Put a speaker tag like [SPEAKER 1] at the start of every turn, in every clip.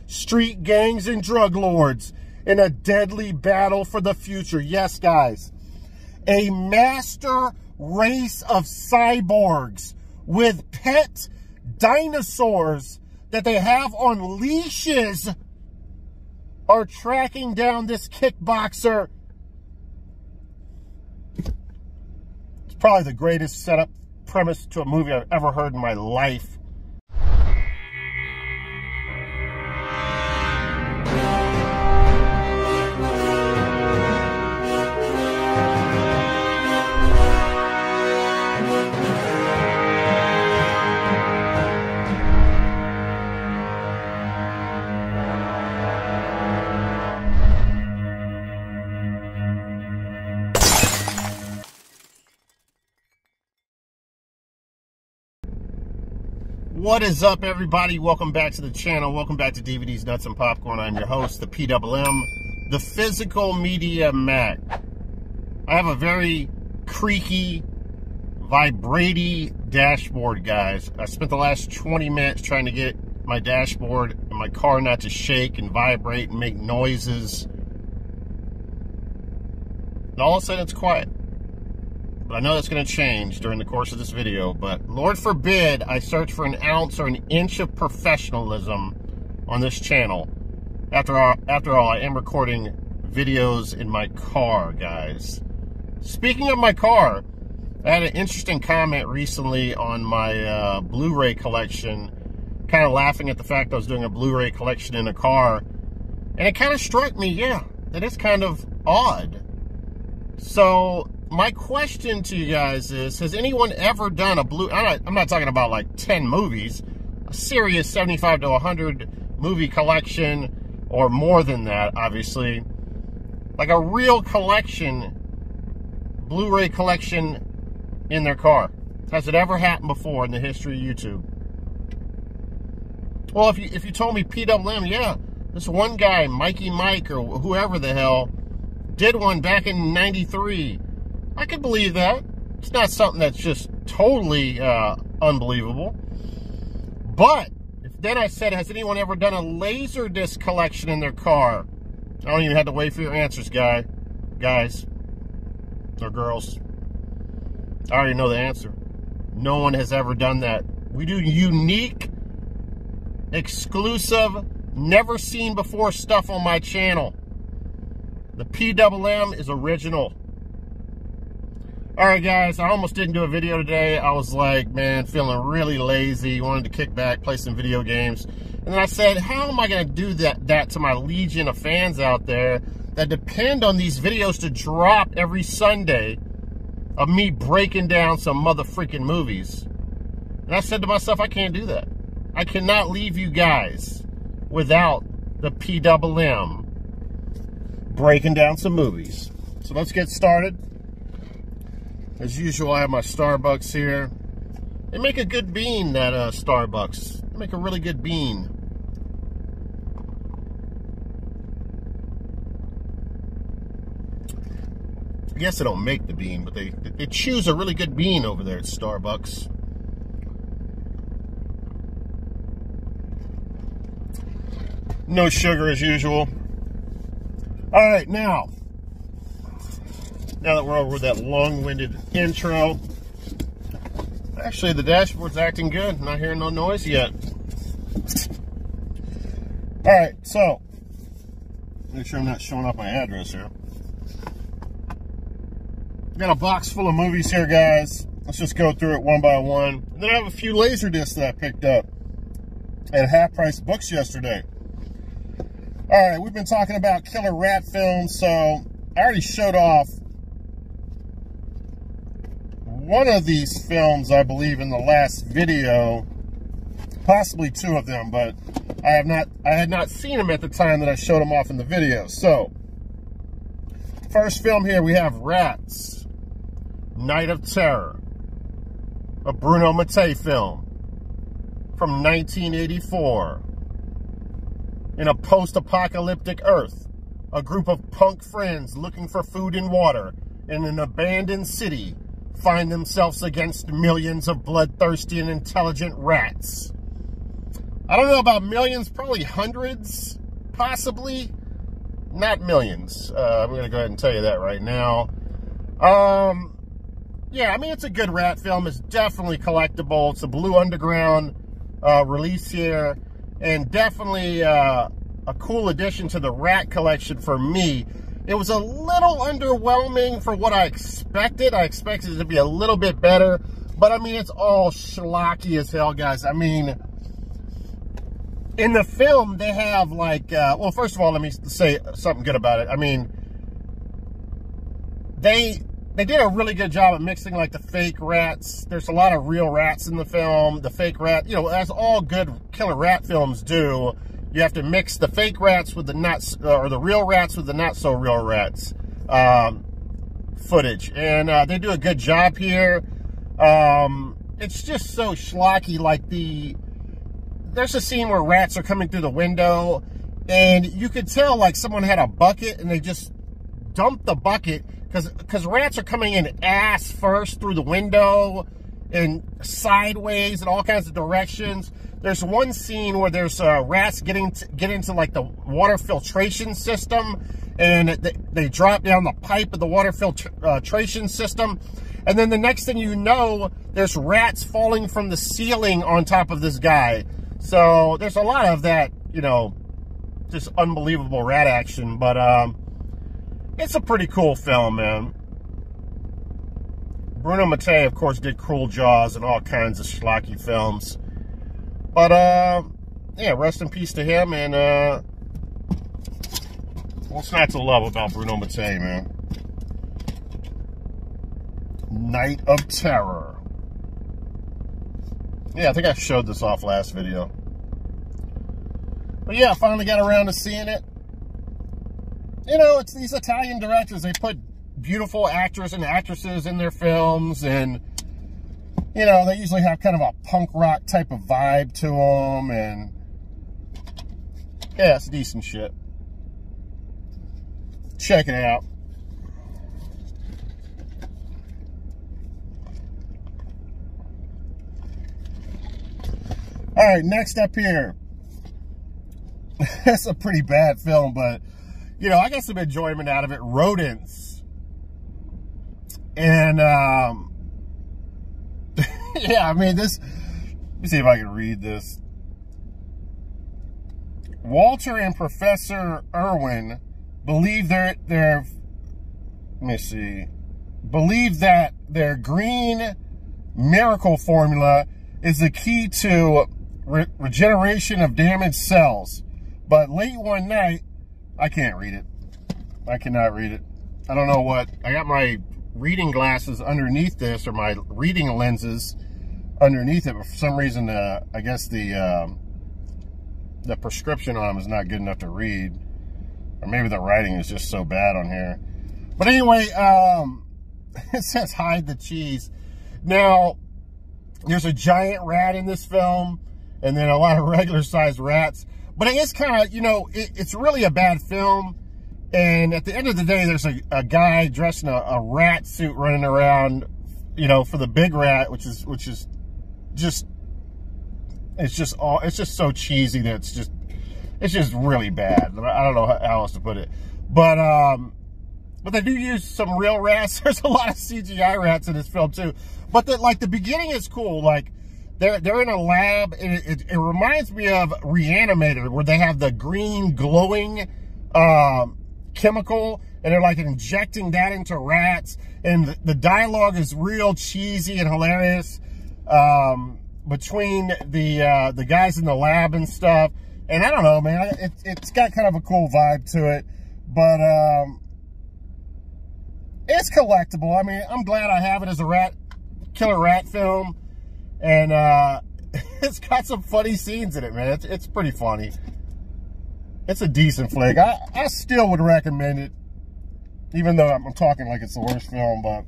[SPEAKER 1] street gangs and drug lords in a deadly battle for the future. Yes, guys, a master race of cyborgs with pet dinosaurs that they have on leashes are tracking down this kickboxer. It's probably the greatest setup premise to a movie I've ever heard in my life. What is up, everybody? Welcome back to the channel. Welcome back to DVDs, Nuts, and Popcorn. I'm your host, the PWM, the Physical Media Mac. I have a very creaky, vibraty dashboard, guys. I spent the last 20 minutes trying to get my dashboard and my car not to shake and vibrate and make noises. And all of a sudden, it's quiet. But I know that's going to change during the course of this video. But Lord forbid I search for an ounce or an inch of professionalism on this channel. After all, I am recording videos in my car, guys. Speaking of my car, I had an interesting comment recently on my Blu-ray collection, kind of laughing at the fact I was doing a Blu-ray collection in a car. And it kind of struck me, yeah, that is kind of odd. So my question to you guys is, has anyone ever done a I'm not talking about like 10 movies, a serious 75 to 100 movie collection, or more than that, obviously. Like a real collection, Blu-ray collection in their car. Has it ever happened before in the history of YouTube? Well, if you told me PWM, yeah, this one guy, Mikey Mike, or whoever the hell, did one back in '93. I could believe that. It's not something that's just totally unbelievable. But if then I said, has anyone ever done a Laserdisc collection in their car? I don't even have to wait for your answers, guys or girls. I already know the answer. No one has ever done that. We do unique, exclusive, never seen before stuff on my channel. The PWM is original. Alright, guys, I almost didn't do a video today. I was like, man, feeling really lazy, wanted to kick back, play some video games. And then I said, how am I going to do that to my legion of fans out there that depend on these videos to drop every Sunday of me breaking down some mother-freaking movies? And I said to myself, I can't do that. I cannot leave you guys without the PWM breaking down some movies. So let's get started. As usual, I have my Starbucks here. They make a good bean, that Starbucks. They make a really good bean. I guess they don't make the bean, but they choose a really good bean over there at Starbucks. No sugar as usual. All right, now that we're over with that long-winded intro, actually the dashboard's acting good. Not hearing no noise yet. All right, so make sure I'm not showing off my address here. Got a box full of movies here, guys. Let's just go through it one by one. And then I have a few Laserdiscs that I picked up at half-price books yesterday. All right, we've been talking about killer rat films, so I already showed off one of these films, I believe, in the last video, possibly two of them, but I had not seen them at the time that I showed them off in the video. So, first film here, we have Rats, Night of Terror, a Bruno Mattei film from 1984. In a post-apocalyptic Earth, a group of punk friends looking for food and water in an abandoned city find themselves against millions of bloodthirsty and intelligent rats. I don't know about millions, probably hundreds, possibly. Not millions. I'm going to go ahead and tell you that right now. Yeah, I mean, it's a good rat film. It's definitely collectible. It's a Blue Underground release here. And definitely a cool addition to the rat collection for me. It was a little underwhelming for what I expected. I expected it to be a little bit better. But, I mean, it's all schlocky as hell, guys. I mean, in the film, they have, like, well, first of all, let me say something good about it. I mean, they did a really good job of mixing, like, the fake rats. There's a lot of real rats in the film. The fake rat, you know, as all good killer rat films do, you have to mix the fake rats with the or the real rats with the not-so-real rats footage. And they do a good job here. It's just so schlocky, like there's a scene where rats are coming through the window, and you could tell, like, someone had a bucket, and they just dumped the bucket, because rats are coming in ass first through the window, and sideways, and all kinds of directions. There's one scene where there's rats get into, like, the water filtration system, and they drop down the pipe of the water filtration system, and then the next thing you know, there's rats falling from the ceiling on top of this guy. So there's a lot of that, you know, just unbelievable rat action. But it's a pretty cool film, man. Bruno Mattei, of course, did Cruel Jaws and all kinds of schlocky films. But, yeah, rest in peace to him. And what's not to love about Bruno Mattei, man? Night of Terror. Yeah, I think I showed this off last video. But yeah, I finally got around to seeing it. You know, it's these Italian directors. They put beautiful actors and actresses in their films. And, you know, they usually have kind of a punk rock type of vibe to them. And, yeah, it's decent shit. Check it out. All right, next up here. That's a pretty bad film, but, you know, I got some enjoyment out of it. Rodents. And, yeah, I mean, this, let me see if I can read this. Walter and Professor Irwin believe believe that their green miracle formula is the key to regeneration of damaged cells. But late one night, I can't read it. I cannot read it. I don't know what, I got my reading glasses underneath this, or my reading lenses underneath it, but for some reason, I guess the prescription on them is not good enough to read. Or maybe the writing is just so bad on here. But anyway, it says hide the cheese. Now, there's a giant rat in this film, and then a lot of regular sized rats. But it is kind of, you know, it's really a bad film. And at the end of the day, there's a guy dressed in a rat suit running around, you know, for the big rat, which is just, it's just so cheesy that it's just really bad. I don't know how else to put it. But they do use some real rats. There's a lot of CGI rats in this film too. But the beginning is cool. Like, they're in a lab, and it reminds me of Reanimator, where they have the green glowing chemical, and they're like injecting that into rats, and the dialogue is real cheesy and hilarious between the guys in the lab and stuff. And I don't know, man, it's got kind of a cool vibe to it, but it's collectible. I mean, I'm glad I have it as a killer rat film. And it's got some funny scenes in it, man. It's pretty funny. It's a decent flick. I still would recommend it, even though I'm talking like it's the worst film, but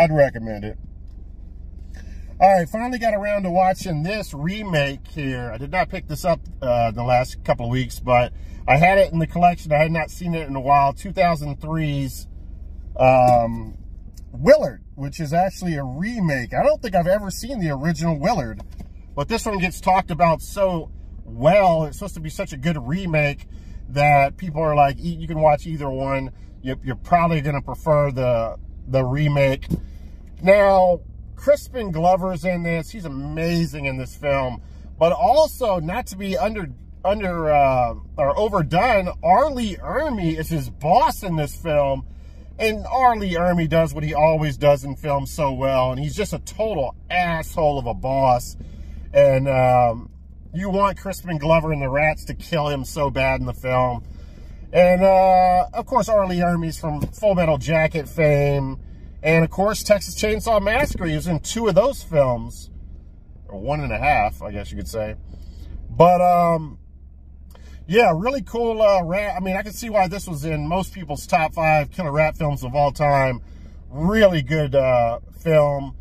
[SPEAKER 1] I'd recommend it. All right, finally got around to watching this remake here. I did not pick this up the last couple of weeks, but I had it in the collection. I had not seen it in a while. 2003's Willard, which is actually a remake. I don't think I've ever seen the original Willard, but this one gets talked about so well. It's supposed to be such a good remake that people are like, you can watch either one. You're probably going to prefer the remake. Now, Crispin Glover's in this. He's amazing in this film. But also, not to be overdone, R. Lee Ermey is his boss in this film. And R. Lee Ermey does what he always does in films so well. And he's just a total asshole of a boss. And you want Crispin Glover and the Rats to kill him so bad in the film. And, of course, R. Lee Ermey's from Full Metal Jacket fame. And, of course, Texas Chainsaw Massacre. He was in 2 of those films. Or 1.5, I guess you could say. But, yeah, really cool rat. I mean, I can see why this was in most people's top 5 killer rat films of all time. Really good film.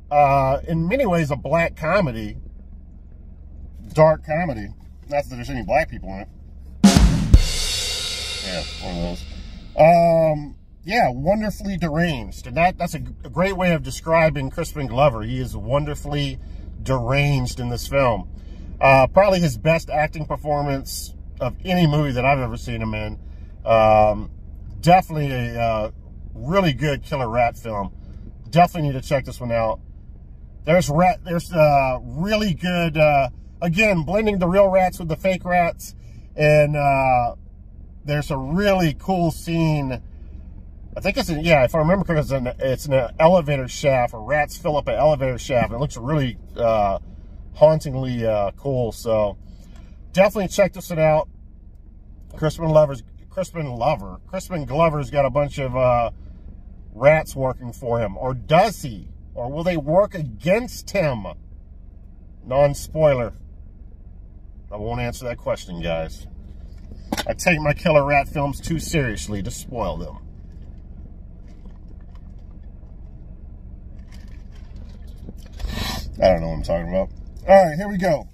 [SPEAKER 1] In many ways, a black comedy. Dark comedy. Not that there's any black people in it. Yeah, one of those. Yeah, wonderfully deranged. And that's a great way of describing Crispin Glover. He is wonderfully deranged in this film. Probably his best acting performance of any movie that I've ever seen him in. Definitely a really good killer rat film. Definitely need to check this one out. There's really good, again, blending the real rats with the fake rats. And there's a really cool scene. I think it's if I remember correctly, it's an elevator shaft, or rats fill up an elevator shaft. And it looks really hauntingly cool. So definitely check this one out. Crispin Glover's got a bunch of rats working for him. Or does he? Or will they work against him? Non-spoiler. I won't answer that question, guys. I take my killer rat films too seriously to spoil them. I don't know what I'm talking about. All right, here we go.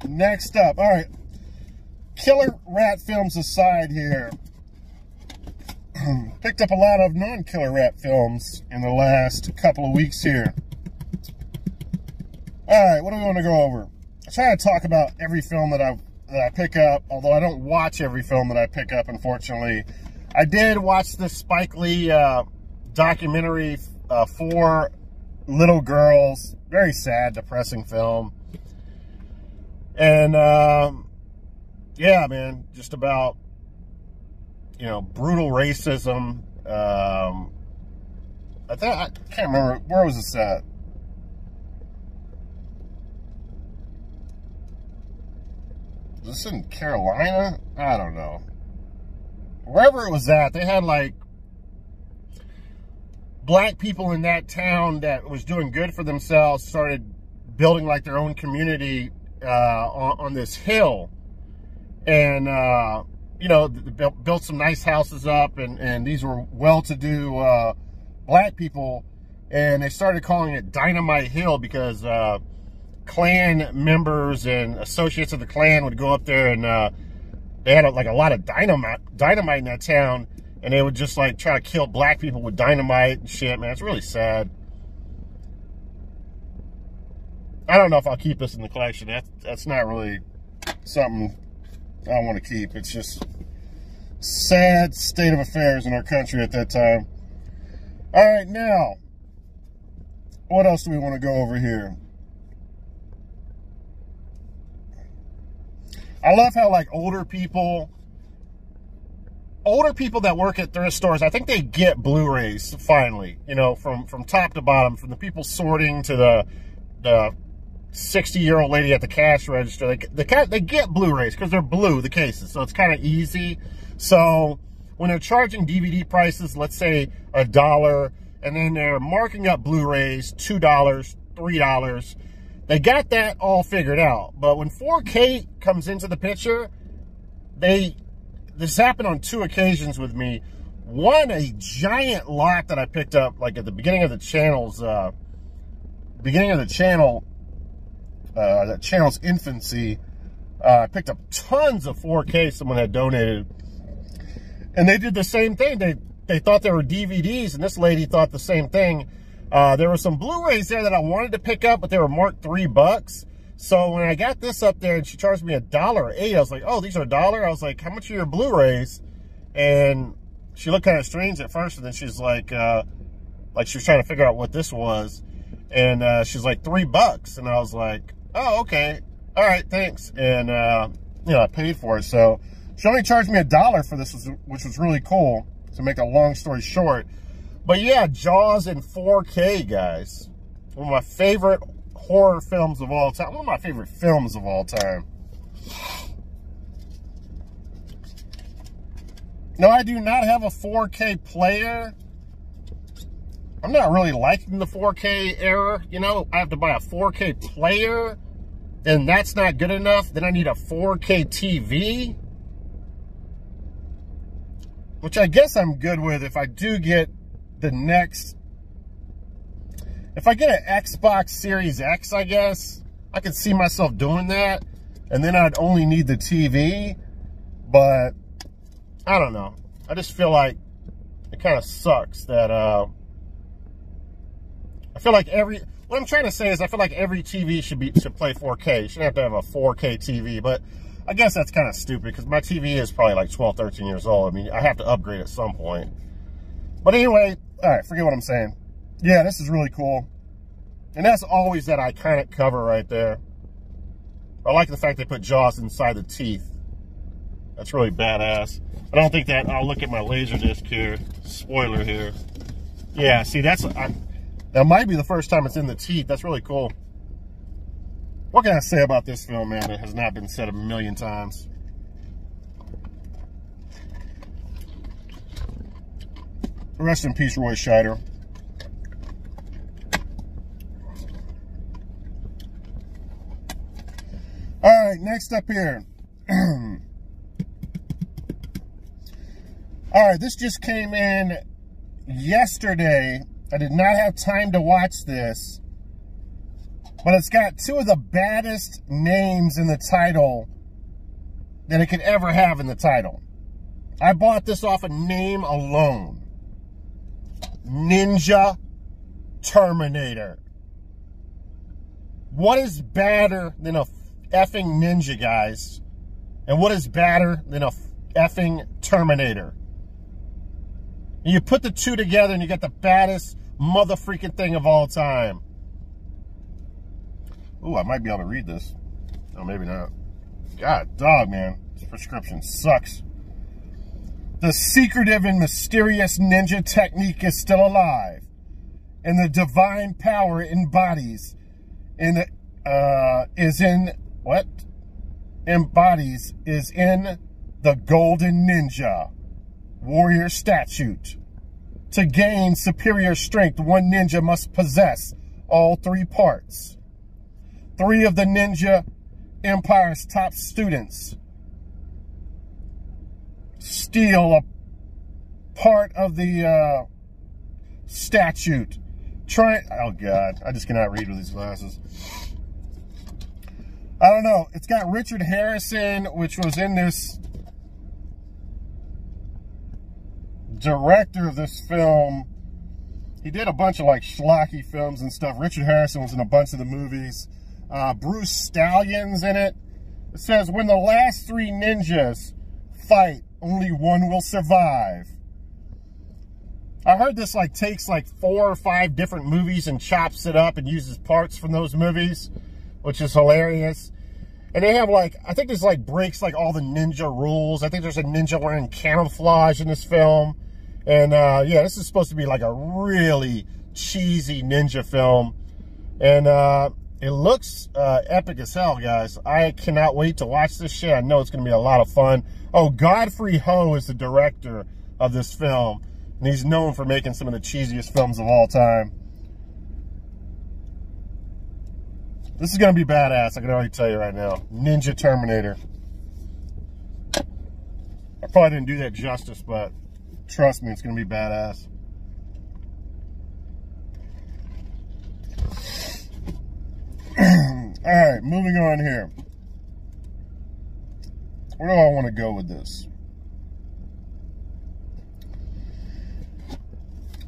[SPEAKER 1] Next up. All right. Killer rat films aside here. Picked up a lot of non-killer rat films in the last couple of weeks here. All right, what do we want to go over? I try to talk about every film that I pick up, although I don't watch every film that I pick up, unfortunately. I did watch the Spike Lee documentary, 4 Little Girls. Very sad, depressing film. And, yeah, man, just about, brutal racism. I can't remember, where was this at? Was this in Carolina? I don't know. Wherever it was at, they had, like, black people in that town that was doing good for themselves started building, like, their own community on this hill. And, built some nice houses up, and these were well-to-do black people. And they started calling it Dynamite Hill because Klan members and associates of the Klan would go up there, and they had like a lot of dynamite in that town, and they would just like try to kill black people with dynamite and shit. Man, it's really sad. I don't know if I'll keep this in the collection. That's not really something I want to keep. It's just sad state of affairs in our country at that time. All right, now, what else do we want to go over here? I love how, like, older people that work at thrift stores, I think they get Blu-rays finally, from top to bottom, from the people sorting to the 60-year-old lady at the cash register. They get Blu-rays because they're blue, the cases, so it's kind of easy. So when they're charging DVD prices, let's say $1, and then they're marking up Blu-rays $2, $3, they got that all figured out. But when 4K comes into the picture, this happened on 2 occasions with me. One, a giant lot that I picked up like at the beginning of the channel's infancy. I picked up tons of 4K someone had donated. And they did the same thing. They thought they were DVDs, and this lady thought the same thing. There were some Blu-rays there that I wanted to pick up, but they were marked $3. So when I got this up there and she charged me $1.08, I was like, oh, these are $1? I was like, how much are your Blu-rays? And she looked kind of strange at first, and then she's like she was trying to figure out what this was. And she's like, $3. And I was like, oh, okay. All right, thanks. And, you know, I paid for it. So she only charged me $1 for this, which was really cool, to make a long story short. But yeah, Jaws in 4K, guys. One of my favorite horror films of all time. One of my favorite films of all time. No, I do not have a 4K player. I'm not really liking the 4K era. You know, I have to buy a 4K player, and that's not good enough. Then I need a 4K TV, which I guess I'm good with if I do get the next. If I get an Xbox Series X, I guess I could see myself doing that, and then I'd only need the TV. But I don't know. I just feel like it kind of sucks that I feel like what I'm trying to say is I feel like every TV should play 4K. You shouldn't have to have a 4K TV, but I guess that's kind of stupid because my TV is probably like 12, 13 years old. I mean, I have to upgrade at some point. But anyway, all right, forget what I'm saying. Yeah, this is really cool. And that's always that iconic cover right there. I like the fact they put Jaws inside the teeth. That's really badass. I don't think that, I'll look at my Laserdisc here. Spoiler here. Yeah, see, that might be the first time it's in the teeth. That's really cool. What can I say about this film, man? It has not been said a million times. Rest in peace, Roy Scheider. All right, next up here. All right, this just came in yesterday. I did not have time to watch this, but it's got two of the baddest names in the title that it could ever have in the title. I bought this off a name alone. Ninja Terminator. What is badder than a effing ninja, guys? And what is badder than a effing Terminator? And you put the two together and you get the baddest mother-freaking thing of all time. Ooh, I might be able to read this. Oh, maybe not. God, dog, man. This prescription sucks. The secretive and mysterious ninja technique is still alive, and the divine power it embodies is in the Golden Ninja Warrior Statute. To gain superior strength, one ninja must possess all three parts. 3 of the Ninja Empire's top students steal a part of the statute. Oh God, I just cannot read with these glasses. I don't know. It's got Richard Harrison, which was in this. Director of this film. He did a bunch of like schlocky films and stuff. Richard Harrison was in a bunch of the movies. Bruce Stallion's in it. It says, when the last 3 ninjas fight, only one will survive. I heard this like takes like 4 or 5 different movies and chops it up and uses parts from those movies, which is hilarious. And they have like, I think there's like breaks like all the ninja rules. I think there's a ninja wearing camouflage in this film. And yeah, this is supposed to be like a really cheesy ninja film. And it looks epic as hell, guys. I cannot wait to watch this shit. I know it's going to be a lot of fun. Oh, Godfrey Ho is the director of this film. And he's known for making some of the cheesiest films of all time. This is going to be badass, I can already tell you right now. Ninja Terminator. I probably didn't do that justice, but trust me, it's going to be badass. Alright, moving on here. Where do I want to go with this?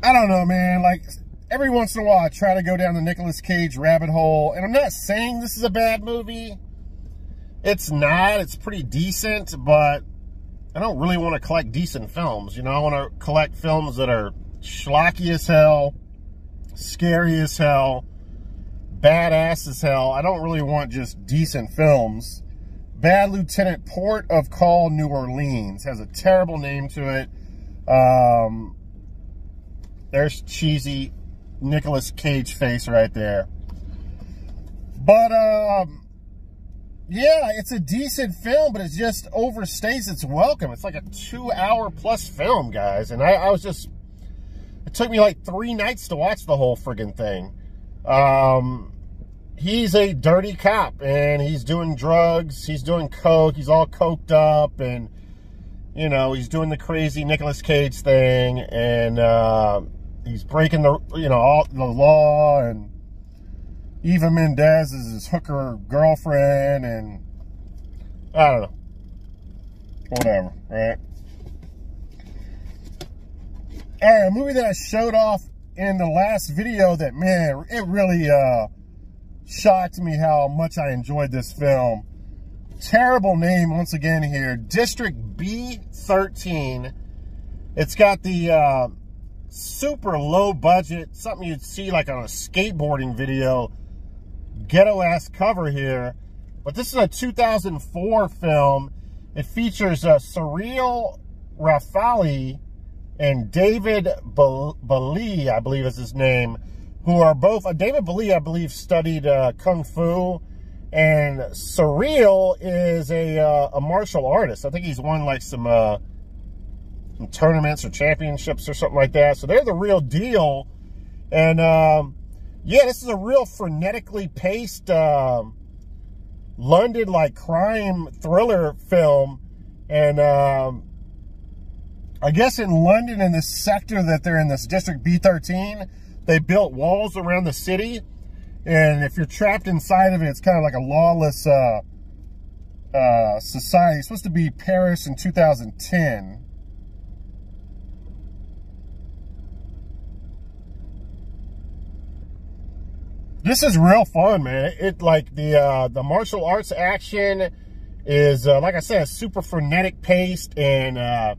[SPEAKER 1] I don't know, man. Like, every once in a while I try to go down the Nicolas Cage rabbit hole, and I'm not saying this is a bad movie. It's not. It's pretty decent, but I don't really want to collect decent films. You know, I want to collect films that are schlocky as hell, scary as hell, badass as hell. I don't really want just decent films. Bad Lieutenant Port of Call New Orleans has a terrible name to it. There's cheesy Nicolas Cage face right there. But, yeah, it's a decent film, but it just overstays its welcome. It's like a 2-hour plus film, guys. And I was just, it took me like 3 nights to watch the whole friggin' thing. He's a dirty cop, and he's doing drugs, he's doing coke, he's all coked up, and, you know, he's doing the crazy Nicolas Cage thing, and, he's breaking the, you know, all the law, and Eva Mendes is his hooker girlfriend, and I don't know. Whatever, right? Alright, a movie that I showed off in the last video that, man, it really, shocked me how much I enjoyed this film. Terrible name once again here. District B13. It's got the super low budget, something you'd see like on a skateboarding video, ghetto ass cover here. But this is a 2004 film. It features Cyril Rafali and David Bailey, I believe is his name, who are both, David Bailey, I believe, studied Kung Fu, and Cyril is a martial artist. I think he's won like some tournaments or championships or something like that. So they're the real deal. And, yeah, this is a real frenetically paced, London, like, crime thriller film. And, I guess in London, in this sector that they're in, this District B13, they built walls around the city, and if you're trapped inside of it, it's kind of like a lawless society. It's supposed to be Paris in 2010. This is real fun, man. It like the martial arts action is like I said, super frenetic paced, and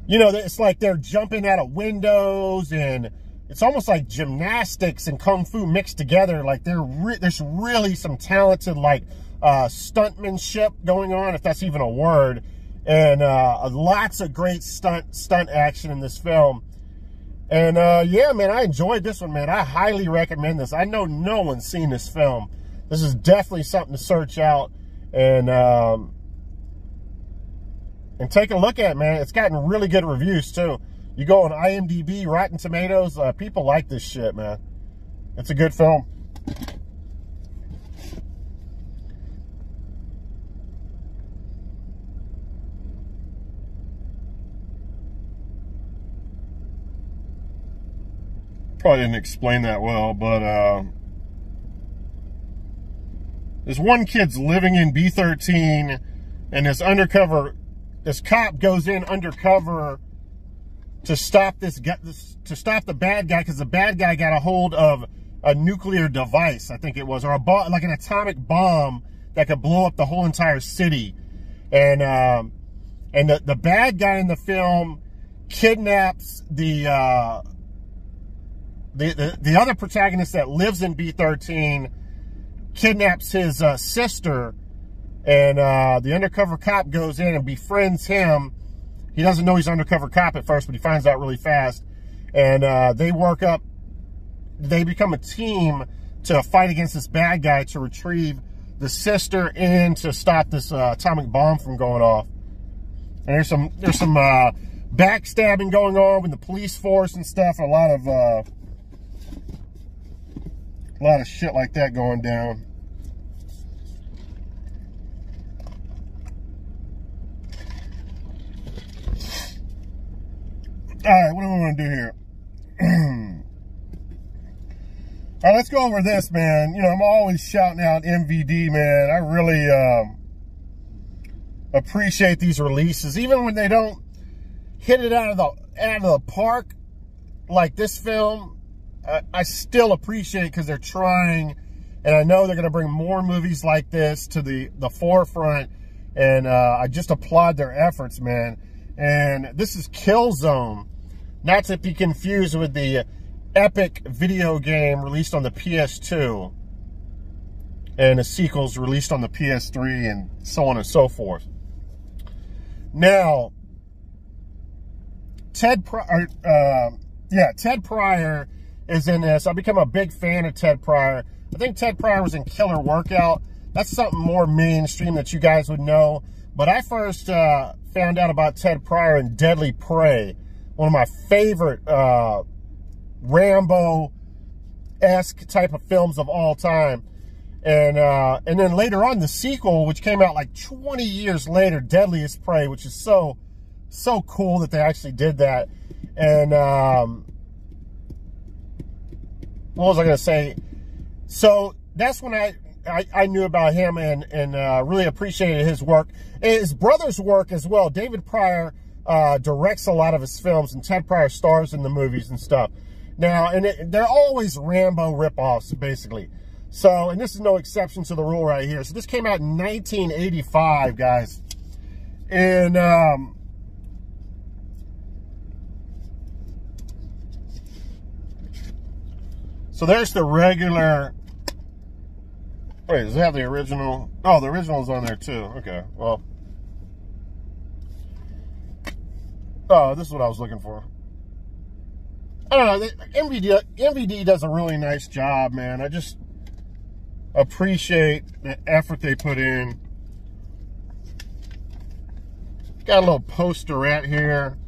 [SPEAKER 1] you know, it's like they're jumping out of windows, and it's almost like gymnastics and Kung Fu mixed together. Like there's really some talented like stuntmanship going on, if that's even a word, and lots of great stunt action in this film. And yeah, man, I enjoyed this one, man. I highly recommend this. I know no one's seen this film. This is definitely something to search out and take a look at, man. It's gotten really good reviews too. You go on IMDb, Rotten Tomatoes, people like this shit, man. It's a good film. Probably didn't explain that well, but this one kid's living in B13, and this cop goes in undercover to stop the bad guy, because the bad guy got a hold of a nuclear device, I think it was, or like an atomic bomb that could blow up the whole entire city. And the bad guy in the film kidnaps the other protagonist that lives in B13, kidnaps his sister, and the undercover cop goes in and befriends him. He doesn't know he's an undercover cop at first, but he finds out really fast. And they become a team to fight against this bad guy to retrieve the sister and to stop this atomic bomb from going off. And there's some backstabbing going on with the police force and stuff. A lot of shit like that going down. Alright, what do we want to do here? Alright, let's go over this, man. You know, I'm always shouting out MVD, man. I really appreciate these releases. Even when they don't hit it out of the park, like this film, I still appreciate because they're trying, and I know they're going to bring more movies like this to the forefront, and I just applaud their efforts, man. And this is Killzone, not to be confused with the epic video game released on the PS2 and the sequels released on the PS3 and so on and so forth. Now, Ted Pryor is in this. I've become a big fan of Ted Pryor. I think Ted Pryor was in Killer Workout. That's something more mainstream that you guys would know. But I first found out about Ted Pryor in Deadly Prey, one of my favorite Rambo-esque type of films of all time. And then later on, the sequel, which came out like 20 years later, Deadliest Prey, which is so cool that they actually did that. And what was I going to say? So that's when I knew about him and really appreciated his work. His brother's work as well. David Pryor directs a lot of his films, and Ted Pryor stars in the movies and stuff. Now, and they're always Rambo ripoffs, basically. So, and this is no exception to the rule right here. So this came out in 1985, guys. And so there's the regular. Wait, does it have the original? Oh, the original is on there too. Okay, well. Oh, this is what I was looking for. I don't know. MVD does a really nice job, man. I just appreciate the effort they put in. Got a little posterette here,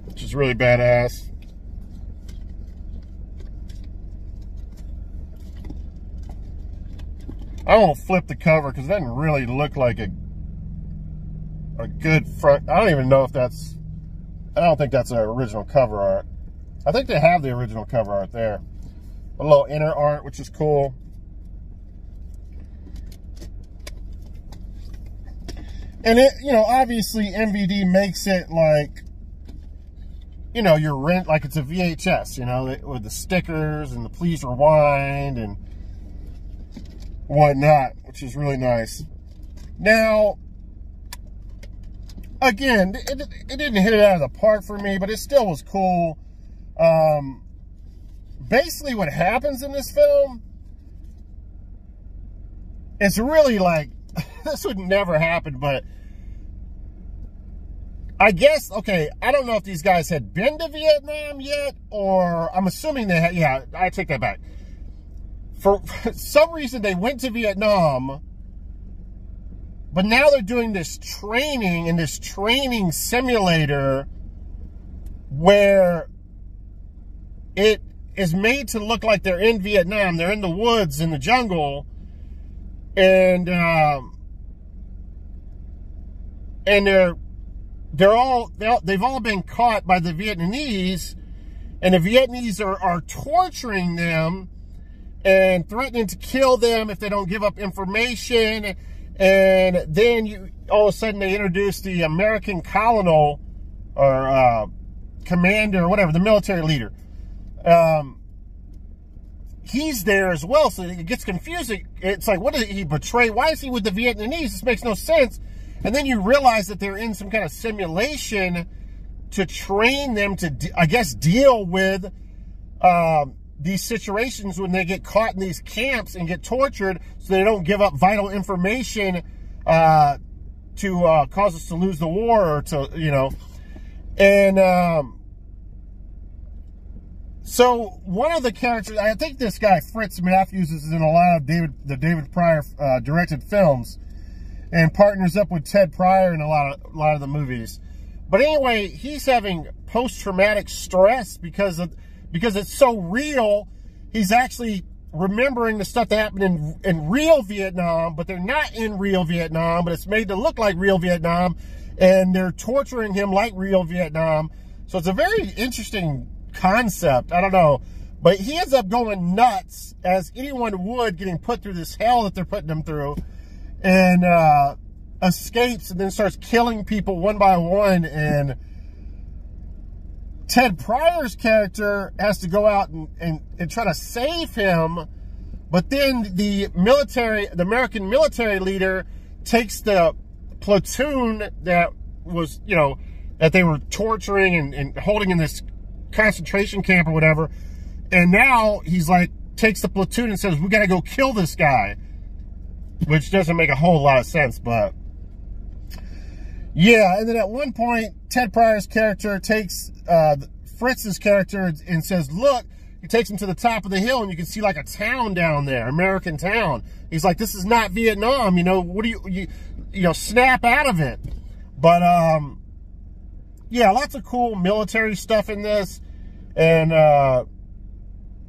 [SPEAKER 1] which is really badass. I won't flip the cover because it doesn't really look like a good front. I don't even know if that's, I don't think that's our original cover art. I think they have the original cover art there. A little inner art, which is cool. And it, you know, obviously MVD makes it like, you know, your rent, like it's a VHS, you know, with the stickers and the please rewind and whatnot, which is really nice. Now, again, it didn't hit it out of the park for me, but it still was cool. Basically what happens in this film is really like, this would never happen, but I guess, okay, I don't know if these guys had been to Vietnam yet, or I'm assuming they had. Yeah, I take that back. For some reason, they went to Vietnam, but now they're doing this training in this training simulator where it is made to look like they're in Vietnam. They're in the woods, in the jungle, and they've all been caught by the Vietnamese, and the Vietnamese are torturing them and threatening to kill them if they don't give up information. And then all of a sudden they introduce the American colonel or commander or whatever, the military leader. He's there as well, so it gets confusing. It's like, what did he betray? Why is he with the Vietnamese? This makes no sense. And then you realize that they're in some kind of simulation to train them to, I guess, deal with these situations when they get caught in these camps and get tortured, so they don't give up vital information to cause us to lose the war, or to, you know. And so one of the characters, I think this guy Fritz Matthews is in a lot of the David Pryor directed films, and partners up with Ted Pryor in a lot of the movies. But anyway, he's having post-traumatic stress because it's so real. He's actually remembering the stuff that happened in real Vietnam, but they're not in real Vietnam, but it's made to look like real Vietnam, and they're torturing him like real Vietnam. So it's a very interesting concept. I don't know, but he ends up going nuts, as anyone would, getting put through this hell that they're putting him through, and escapes, and then starts killing people one by one. And Ted Pryor's character has to go out and try to save him, but then the American military leader takes the platoon that was, you know, that they were torturing and holding in this concentration camp or whatever, and now he's like, takes the platoon and says, we gotta go kill this guy, which doesn't make a whole lot of sense, but yeah. And then at one point, Ted Pryor's character takes Fritz's character and says, look, he takes him to the top of the hill and you can see like a town down there, American town. He's like, this is not Vietnam, you know, what do you know, snap out of it. But yeah, lots of cool military stuff in this, and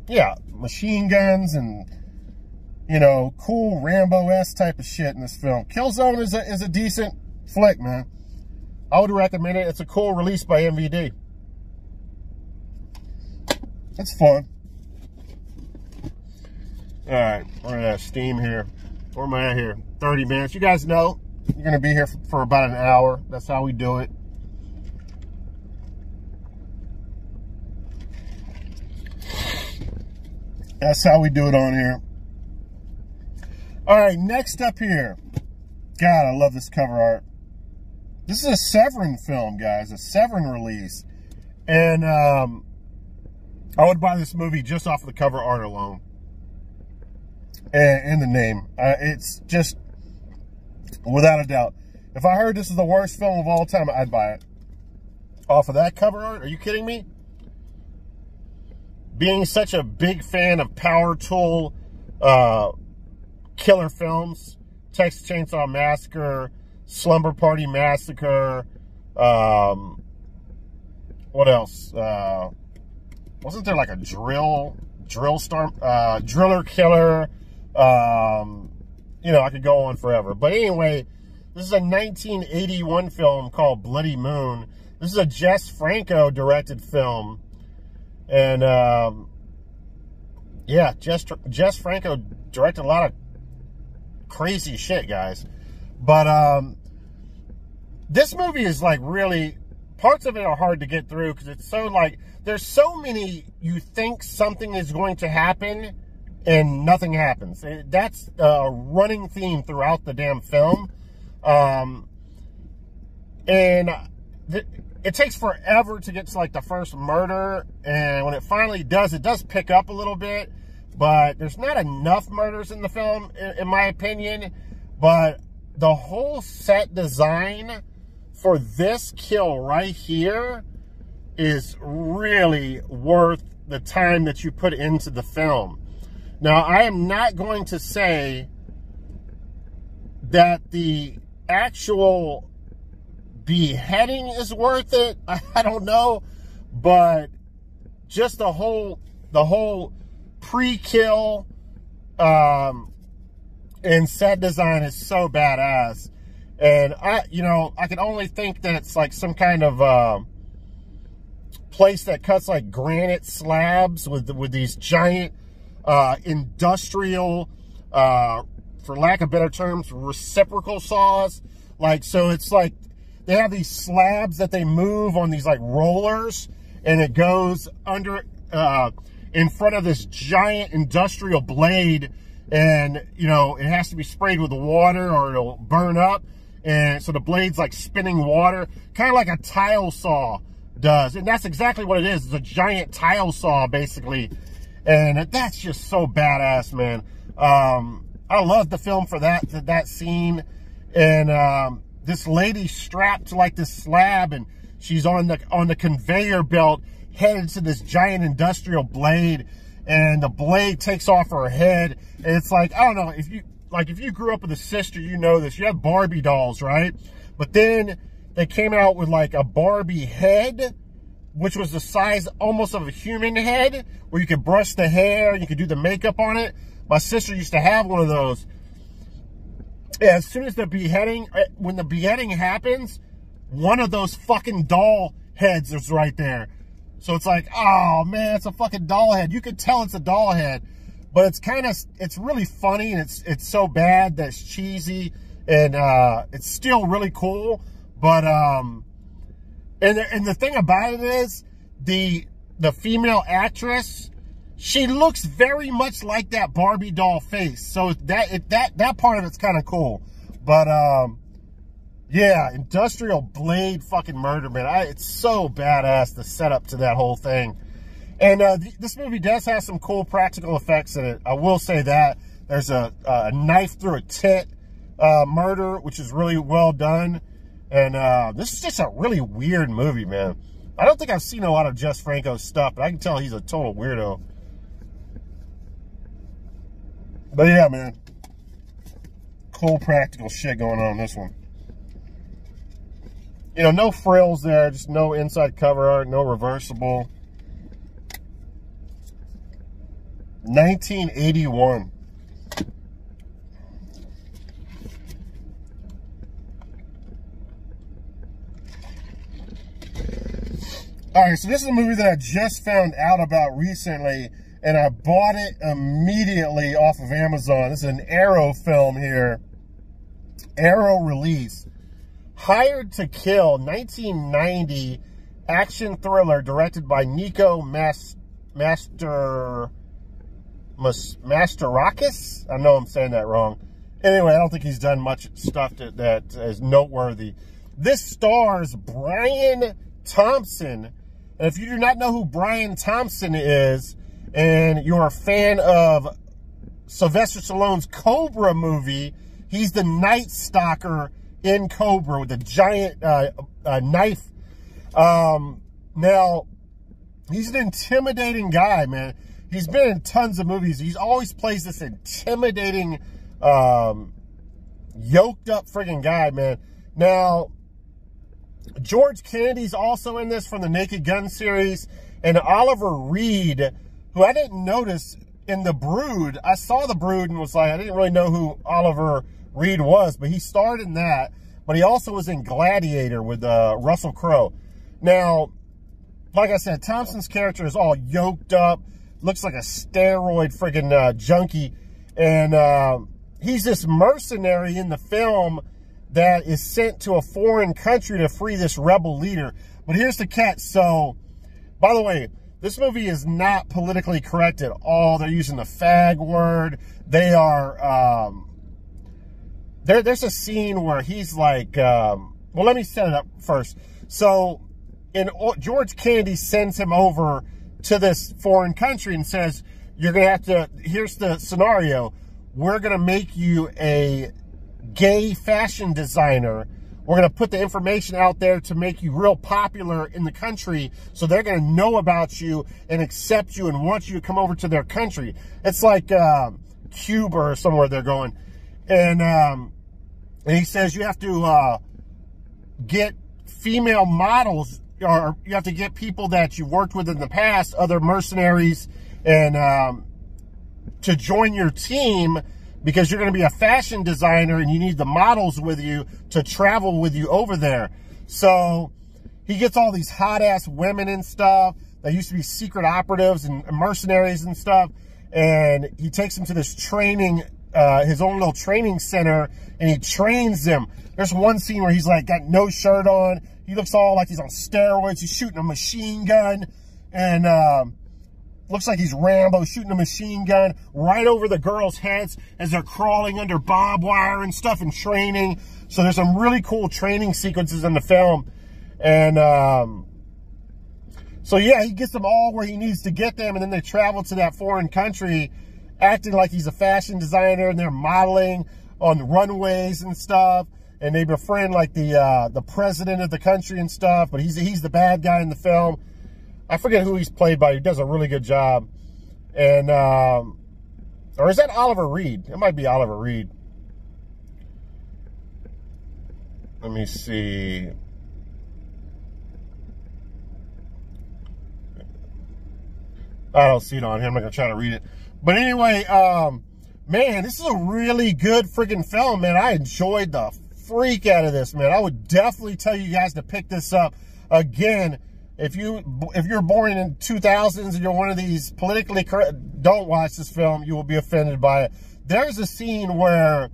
[SPEAKER 1] yeah, machine guns and, you know, cool Rambo-esque type of shit in this film. Killzone is a decent flick, man. I would recommend it. It's a cool release by MVD. It's fun. All right, we're at Steam here. Where am I at here? 30 minutes. You guys know you're gonna be here for about an hour. That's how we do it. That's how we do it on here. All right, next up here. God, I love this cover art. This is a Severin film, guys. A Severin release. And I would buy this movie just off of the cover art alone. And the name. It's just, without a doubt. If I heard this is the worst film of all time, I'd buy it. Off of that cover art? Are you kidding me? Being such a big fan of power tool killer films, Texas Chainsaw Massacre, Slumber Party Massacre, what else? Wasn't there like a driller killer? You know, I could go on forever. But anyway, this is a 1981 film called Bloody Moon. This is a Jess Franco directed film. And, yeah, Jess Franco directed a lot of crazy shit, guys. But, this movie is, like, really, parts of it are hard to get through because it's so, like, there's so many, you think something is going to happen and nothing happens. That's a running theme throughout the damn film. And it takes forever to get to like the first murder, and when it finally does, it does pick up a little bit, but there's not enough murders in the film, in my opinion. But the whole set design for this kill right here is really worth the time that you put into the film. Now, I am not going to say that the actual beheading is worth it. I don't know, but just the whole pre-kill and set design is so badass. And I can only think that it's like some kind of place that cuts like granite slabs with these giant industrial, for lack of better terms, reciprocal saws. Like, so it's like they have these slabs that they move on these like rollers, and it goes under in front of this giant industrial blade, and you know, it has to be sprayed with water or it'll burn up. And so the blade's like spinning water, kind of like a tile saw does. And that's exactly what it is. It's a giant tile saw, basically. And that's just so badass, man. I love the film for that scene. And this lady strapped to like this slab, and she's on the conveyor belt headed to this giant industrial blade, and the blade takes off her head. And it's like, I don't know, if you grew up with a sister, you know this. You have Barbie dolls, right? But then they came out with like a Barbie head, which was the size almost of a human head, where you could brush the hair, you could do the makeup on it. My sister used to have one of those. As soon as when the beheading happens, one of those fucking doll heads is right there. So it's like, oh man, it's a fucking doll head. You could tell it's a doll head, but it's really funny, and it's so bad that it's cheesy, and it's still really cool. But and the thing about it is, the female actress, she looks very much like that Barbie doll face. So that part of it's kind of cool. But yeah, industrial blade fucking murder, man. It's so badass, the setup to that whole thing. And this movie does have some cool practical effects in it. I will say that. There's a knife through a tit murder, which is really well done. And this is just a really weird movie, man. I don't think I've seen a lot of Jess Franco's stuff, but I can tell he's a total weirdo. But yeah, man. Cool practical shit going on in this one. You know, no frills there, just no inside cover art, no reversible. 1981. All right, so this is a movie that I just found out about recently, and I bought it immediately off of Amazon. This is an Arrow film here. Arrow release. Hired to Kill, 1990 action thriller directed by Nico Masterakis. I know I'm saying that wrong. Anyway, I don't think he's done much stuff that is noteworthy. This stars Brian Thompson. And if you do not know who Brian Thompson is, and you're a fan of Sylvester Stallone's Cobra movie, he's the Night Stalker in Cobra with a giant knife. Now, he's an intimidating guy, man. He's been in tons of movies. He always plays this intimidating, yoked up friggin' guy, man. Now, George Kennedy's also in this from the Naked Gun series. And Oliver Reed, who I didn't notice in The Brood. I saw The Brood and was like, I didn't really know who Oliver Reed was, but he starred in that. But he also was in Gladiator with Russell Crowe. Now, like I said, Thompson's character is all yoked up. Looks like a steroid friggin' junkie. And he's this mercenary in the film that is sent to a foreign country to free this rebel leader. But here's the catch. So, by the way, this movie is not politically correct at all. They're using the fag word. They are, there's a scene where he's like, well, let me set it up first. So, George Kennedy sends him over to this foreign country and says, you're going to have to, here's the scenario. We're going to make you a gay fashion designer. We're going to put the information out there to make you real popular in the country, so they're going to know about you and accept you and want you to come over to their country. It's like Cuba or somewhere they're going. And he says you have to get female models, or you have to get people that you worked with in the past, other mercenaries, and to join your team, because you're going to be a fashion designer and you need the models with you to travel with you over there. So he gets all these hot-ass women and stuff that used to be secret operatives and mercenaries and stuff, and he takes them to this training, his own little training center, and he trains them. There's one scene where he's like got no shirt on. He looks all like he's on steroids. He's shooting a machine gun, and looks like he's Rambo shooting a machine gun right over the girls' heads as they're crawling under barbed wire and stuff and training. So there's some really cool training sequences in the film. And so yeah, he gets them all where he needs to get them, and then they travel to that foreign country acting like he's a fashion designer, and they're modeling on the runways and stuff. And they befriend like the president of the country and stuff, but he's the bad guy in the film. I forget who he's played by. He does a really good job. And, or is that Oliver Reed? It might be Oliver Reed. Let me see. I don't see it on here. I'm not going to try to read it. But anyway, man, this is a really good freaking film, man. I enjoyed the freak out of this, man. I would definitely tell you guys to pick this up. Again, if you're born in 2000s and you're one of these politically correct, don't watch this film. You will be offended by it. There's a scene where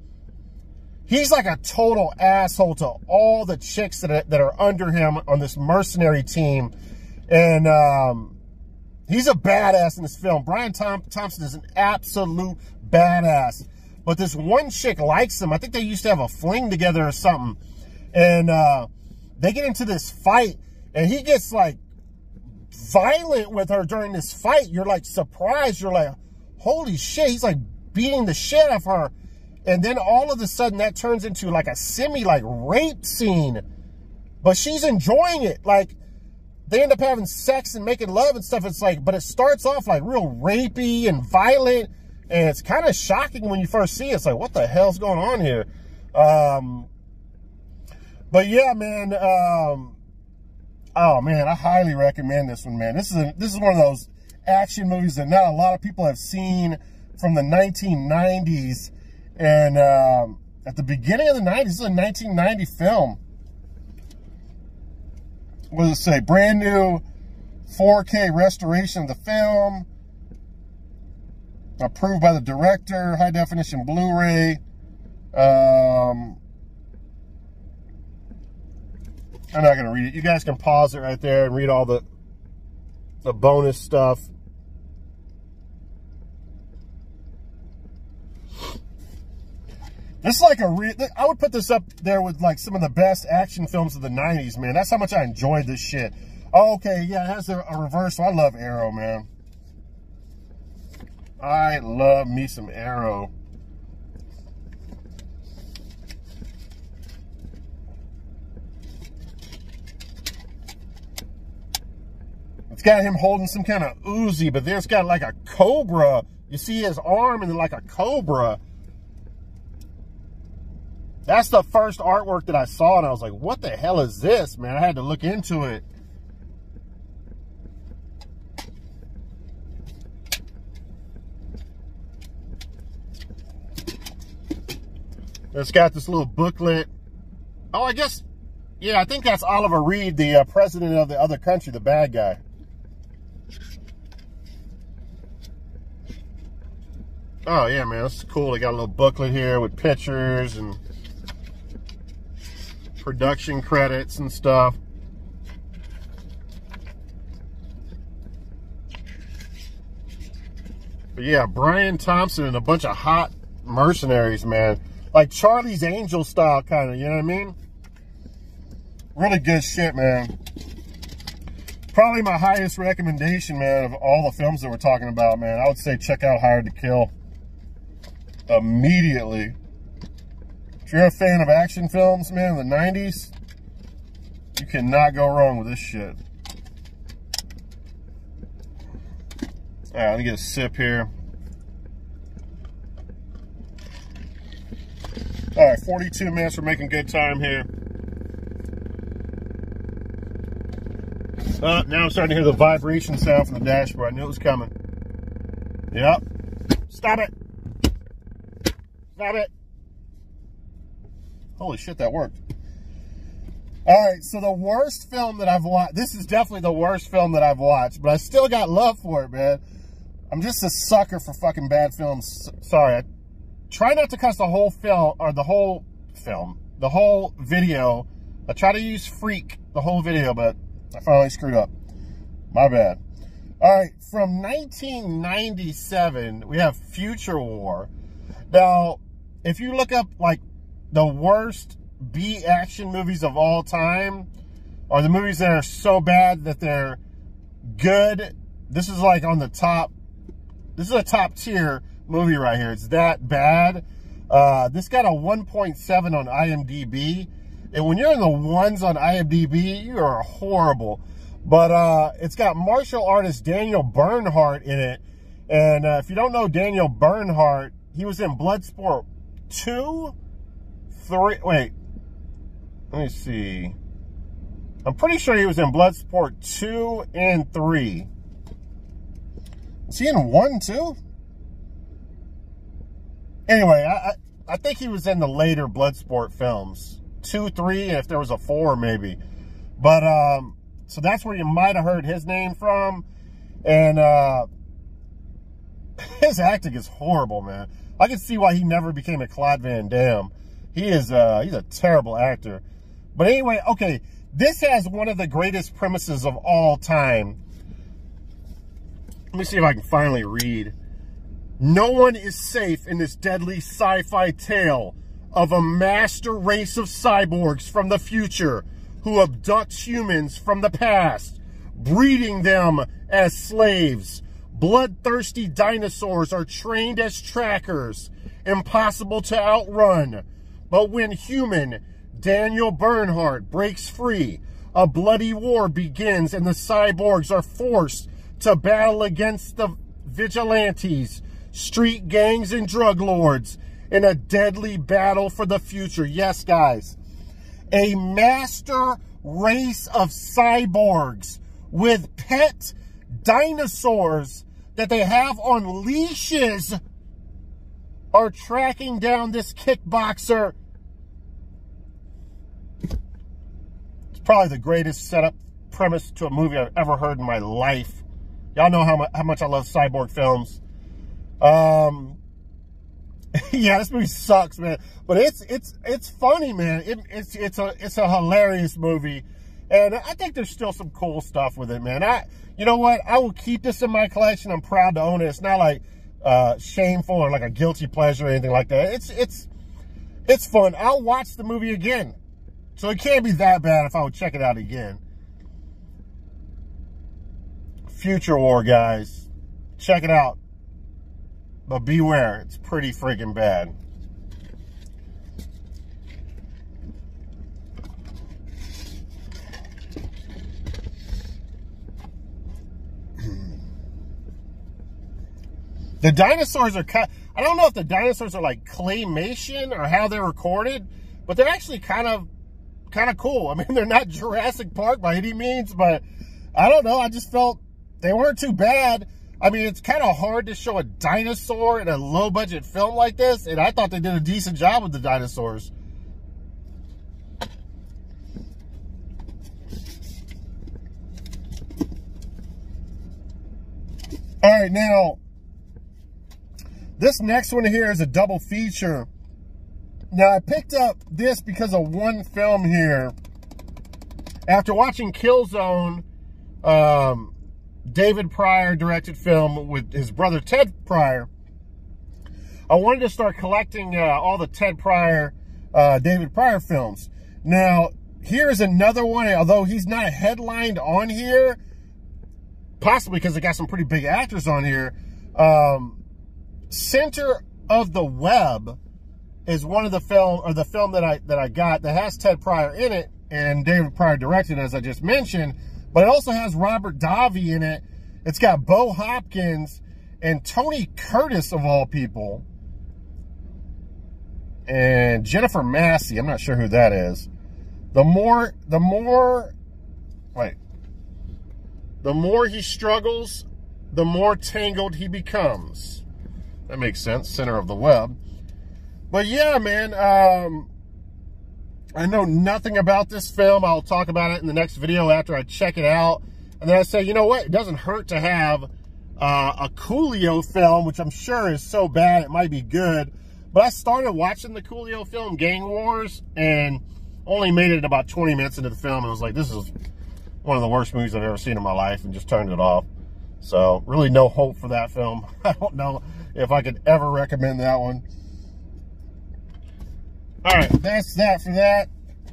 [SPEAKER 1] he's like a total asshole to all the chicks that are under him on this mercenary team. And he's a badass in this film. Brian Thompson is an absolute badass. But this one chick likes him. I think they used to have a fling together or something. And they get into this fight, and he gets like violent with her during this fight. You're like surprised. You're like, holy shit. He's like beating the shit out of her. And then all of a sudden that turns into like a like rape scene. But she's enjoying it. Like, they end up having sex and making love and stuff. It's like, but it starts off like real rapey and violent. And it's kind of shocking when you first see it. It's like, what the hell's going on here? But yeah, man. Oh man, I highly recommend this one, man. This is one of those action movies that not a lot of people have seen from the 1990s. And at the beginning of the 90s, this is a 1990 film. What does it say? Brand new 4K restoration of the film. Approved by the director. High definition Blu-ray. I'm not going to read it. You guys can pause it right there and read all the bonus stuff. This is like I would put this up there with like some of the best action films of the 90s, man. That's how much I enjoyed this shit. Oh, okay, yeah, it has a reversal. I love Arrow, man. I love me some Arrow. It's got him holding some kind of Uzi, but then it's got like a cobra. You see his arm and then like a cobra. That's the first artwork that I saw, and I was like, what the hell is this, man? I had to look into it. It's got this little booklet. Oh, I guess, yeah, I think that's Oliver Reed, the president of the other country, the bad guy. Oh, yeah, man, this is cool. They got a little booklet here with pictures and production credits and stuff. But yeah, Brian Thompson and a bunch of hot mercenaries, man. Like Charlie's Angel style kind of, you know what I mean? Really good shit, man. Probably my highest recommendation, man, of all the films that we're talking about, man. I would say check out Hired to Kill immediately. If you're a fan of action films, man, in the 90s, you cannot go wrong with this shit. All right, let me get a sip here. All right, 42 minutes. We're making good time here. Now I'm starting to hear the vibration sound from the dashboard. I knew it was coming. Yep. Stop it. Stop it. Holy shit, that worked. All right, so the worst film that I've watched, this is definitely the worst film that I've watched, but I still got love for it, man. I'm just a sucker for fucking bad films. Sorry, I try not to cuss the whole film, or the whole video. I try to use freak the whole video, but I finally screwed up. My bad. All right, from 1997, we have Future War. Now, if you look up, like, the worst B action movies of all time, or the movies that are so bad that they're good, this is like on the top. This is a top tier movie right here. It's that bad. This got a 1.7 on IMDb. And when you're in the ones on IMDb, you are horrible. But it's got martial artist Daniel Bernhardt in it. And if you don't know Daniel Bernhardt, he was in Bloodsport 2, 3, wait. Let me see. I'm pretty sure he was in Bloodsport 2 and 3. Was he in 1 too? Anyway, I think he was in the later Bloodsport films. 2, 3, and if there was a 4 maybe. But, so that's where you might have heard his name from. And, his acting is horrible, man. I can see why he never became a Claude Van Damme. He is, he's a terrible actor. But anyway, okay, This has one of the greatest premises of all time. Let me see if I can finally read. No one is safe in this deadly sci-fi tale of a master race of cyborgs from the future who abduct humans from the past, breeding them as slaves. Bloodthirsty dinosaurs are trained as trackers, impossible to outrun. But when human Daniel Bernhardt breaks free, a bloody war begins and the cyborgs are forced to battle against the vigilantes, street gangs, and drug lords in a deadly battle for the future. Yes, guys, a master race of cyborgs with pet dinosaurs that they have on leashes are tracking down this kickboxer. It's probably the greatest setup premise to a movie I've ever heard in my life. Y'all know how much I love cyborg films. Yeah, this movie sucks, man. But it's funny, man. It's a hilarious movie, and I think there's still some cool stuff with it, man. You know what? I will keep this in my collection. I'm proud to own it. It's not like shameful or like a guilty pleasure or anything like that. It's fun. I'll watch the movie again, so it can't be that bad if I would check it out again. Future War, guys, check it out. But beware, it's pretty freaking bad. The dinosaurs are I don't know if the dinosaurs are like claymation or how they're recorded, but they're actually kind of cool. I mean, they're not Jurassic Park by any means, but I don't know. I just felt they weren't too bad. I mean, it's kind of hard to show a dinosaur in a low-budget film like this, and I thought they did a decent job with the dinosaurs. All right, now, this next one here is a double feature. Now, I picked up this because of one film here. After watching Killzone, David Pryor directed film with his brother Ted Pryor, I wanted to start collecting all the Ted Pryor, David Pryor films. Now, here's another one, although he's not headlined on here, possibly because they got some pretty big actors on here. Center of the Web is one of the film that I got that has Ted Pryor in it, and David Pryor directed, as I just mentioned. But it also has Robert Davi in it. It's got Bo Hopkins and Tony Curtis, of all people. And Jennifer Massey. I'm not sure who that is. The more he struggles, the more tangled he becomes. That makes sense. Center of the Web. But yeah, man, I know nothing about this film. I'll talk about it in the next video after I check it out. And then I say, you know what? It doesn't hurt to have a Coolio film, which I'm sure is so bad it might be good. But I started watching the Coolio film, Gang Wars, and only made it about 20 minutes into the film. And I was like, this is one of the worst movies I've ever seen in my life, and just turned it off. So really no hope for that film. I don't know if I could ever recommend that one. All right, that's that for that.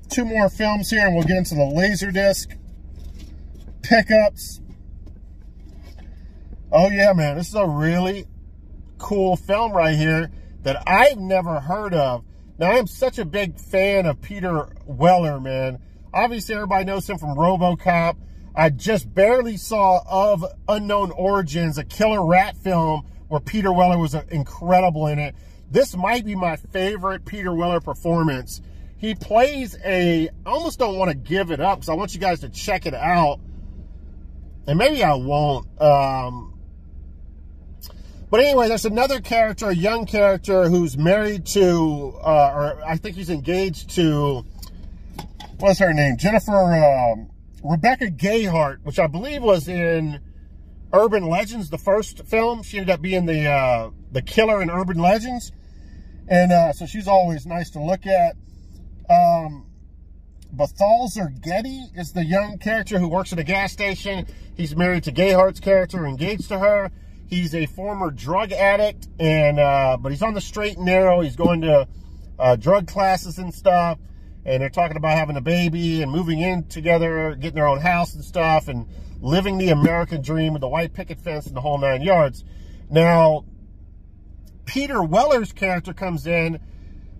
[SPEAKER 1] Two more films here, and we'll get into the Laserdisc pickups. Oh yeah, man, this is a really cool film right here that I've never heard of. Now, I'm such a big fan of Peter Weller, man. Obviously, everybody knows him from RoboCop. I just barely saw Of Unknown Origins, a killer rat film where Peter Weller was incredible in it. This might be my favorite Peter Weller performance. He plays I almost don't want to give it up because I want you guys to check it out. And maybe I won't. But anyway, there's another character, a young character who's married to, or I think he's engaged to, what's her name? Rebecca Gayheart, which I believe was in Urban Legends, the first film. She ended up being the killer in Urban Legends. And so she's always nice to look at. Getty is the young character who works at a gas station. He's married to Gayhart's character, engaged to her. He's a former drug addict, and but he's on the straight and narrow. He's going to drug classes and stuff, and they're talking about having a baby and moving in together, getting their own house and stuff, and living the American dream with the white picket fence and the whole 9 yards. Now, Peter Weller's character comes in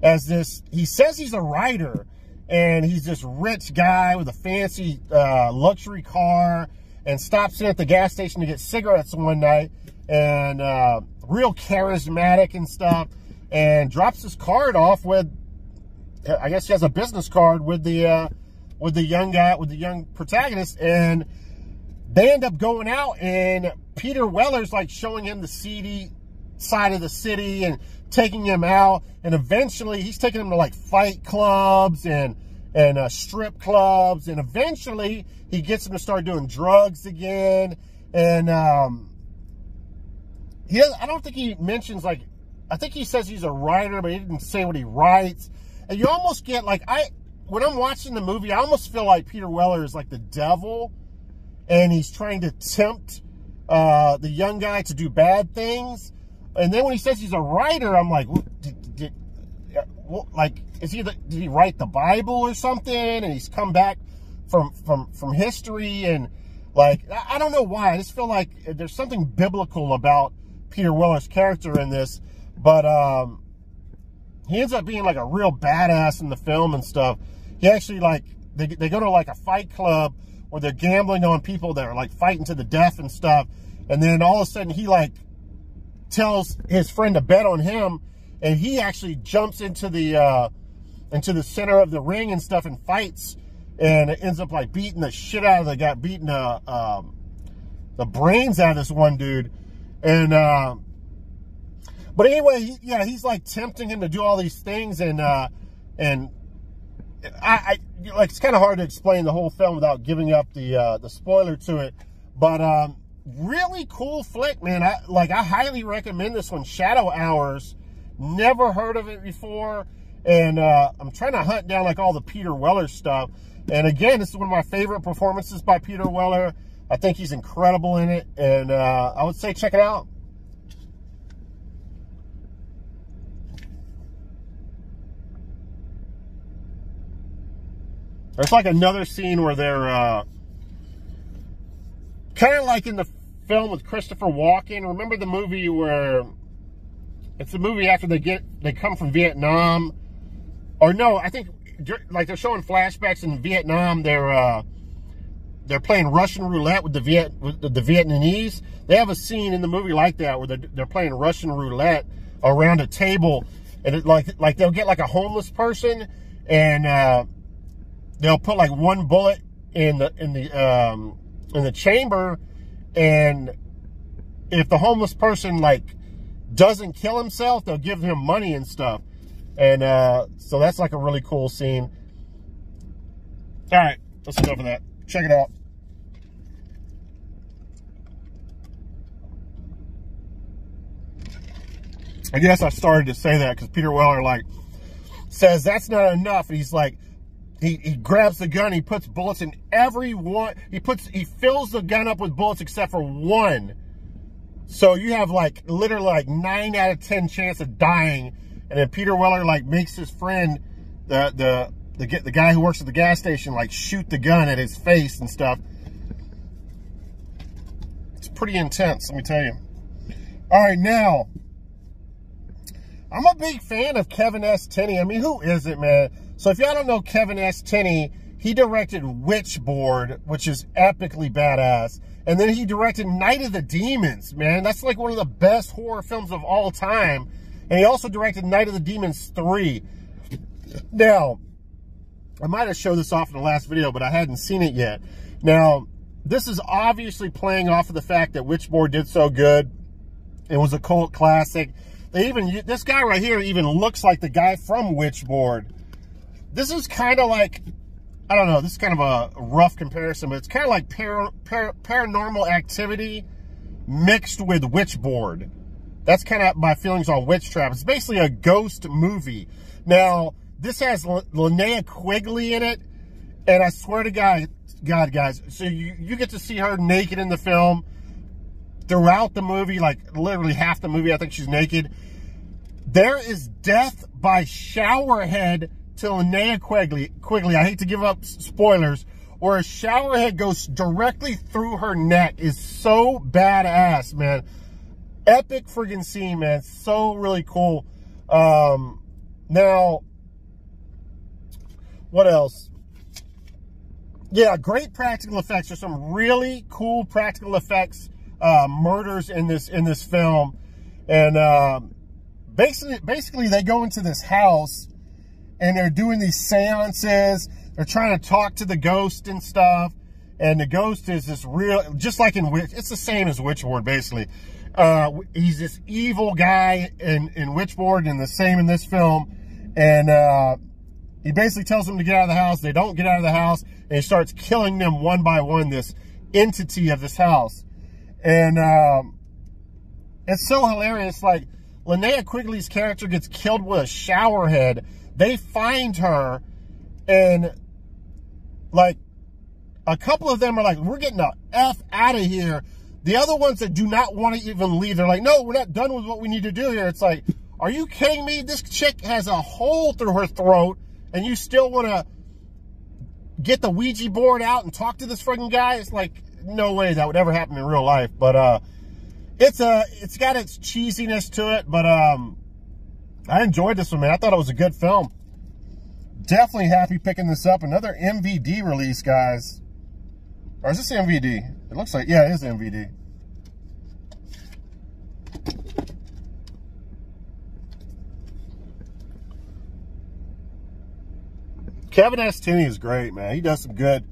[SPEAKER 1] as this, he says he's a writer, and he's this rich guy with a fancy luxury car, and stops in at the gas station to get cigarettes one night, and real charismatic and stuff, and drops his card off with, I guess he has a business card with the young guy, with the young protagonist, and they end up going out, and Peter Weller's like showing him the seedy side of the city and taking him out, and eventually he's taking him to like fight clubs and strip clubs, and eventually he gets him to start doing drugs again. And I don't think he mentions, like, I think he says he's a writer, but he didn't say what he writes. And you almost get like, when I'm watching the movie, I almost feel like Peter Weller is like the devil, and he's trying to tempt the young guy to do bad things. And then when he says he's a writer, I'm like, did he write the Bible or something? And he's come back from history, and like, I don't know why. I just feel like there's something biblical about Peter Weller's character in this, but he ends up being like a real badass in the film and stuff. He actually, like, they go to like a fight club where they're gambling on people that are like fighting to the death and stuff, and then all of a sudden he like tells his friend to bet on him, and he actually jumps into the center of the ring and stuff and fights, and it ends up like beating the shit out of the guy, beating the brains out of this one dude. And but anyway, he's like tempting him to do all these things, and I like, it's kind of hard to explain the whole film without giving up the spoiler to it, but really cool flick, man. I highly recommend this one. Shadow Hours, never heard of it before, and I'm trying to hunt down like all the Peter Weller stuff. And again, this is one of my favorite performances by Peter Weller. I think he's incredible in it, and I would say check it out. There's like another scene where they're kind of like in the film with Christopher Walken. Remember the movie where it's the movie after they come from Vietnam, or no, I think like they're showing flashbacks in Vietnam. They're playing Russian roulette with the Vietnamese. They have a scene in the movie like that where they're playing Russian roulette around a table, and it like they'll get like a homeless person, and they'll put like one bullet in the chamber, and if the homeless person like doesn't kill himself, they'll give him money and stuff. And so that's like a really cool scene. All right, let's go for that. Check it out. I guess I started to say that because Peter Weller like says that's not enough, and he's like, he grabs the gun, he puts bullets in every one. He fills the gun up with bullets except for one. So you have like literally like 9 out of 10 chance of dying. And then Peter Weller like makes his friend, the guy who works at the gas station, like shoot the gun at his face and stuff. It's pretty intense, let me tell you. All right, now, I'm a big fan of Kevin S. Tenney. I mean, who isn't, man? So if y'all don't know Kevin S. Tenney, he directed Witchboard, which is epically badass. And then he directed Night of the Demons, man. That's like one of the best horror films of all time. And he also directed Night of the Demons 3. Now, I might have showed this off in the last video, but I hadn't seen it yet. Now, this is obviously playing off of the fact that Witchboard did so good. It was a cult classic. This guy right here even looks like the guy from Witchboard. This is kind of like, I don't know, this is kind of a rough comparison, but it's kind of like Paranormal Activity mixed with Witchboard. That's kind of my feelings on Witch Trap. It's basically a ghost movie. Now, this has Linnea Quigley in it, And I swear to God, guys, so you get to see her naked in the film throughout the movie, like literally half the movie, I think she's naked. There is death by showerhead to Linnea Quigley. I hate to give up spoilers, where a showerhead goes directly through her neck is so badass, man. Epic friggin' scene, man. So really cool. Now, what else? Yeah, great practical effects. There's some really cool practical effects murders in this film, and basically they go into this house and they're doing these seances. They're trying to talk to the ghost and stuff, and the ghost is this real, just like in Witch. It's the same as Witchboard, basically. He's this evil guy in Witchboard, and the same in this film. And he basically tells them to get out of the house. They don't get out of the house, and he starts killing them one by one, this entity of this house. And it's so hilarious. Like, Linnea Quigley's character gets killed with a shower head. They find her, and like a couple of them are like, we're getting the F out of here. The other ones that do not want to even leave, they're like, no, we're not done with what we need to do here. It's like, are you kidding me? This chick has a hole through her throat, and you still want to get the Ouija board out and talk to this friggin' guy? It's like, no way that would ever happen in real life. But it's got its cheesiness to it, but I enjoyed this one, man. I thought it was a good film. Definitely happy picking this up. Another MVD release, guys. Or is this MVD? It looks like, yeah, it is MVD. Kevin S. Tinney is great, man. He does some good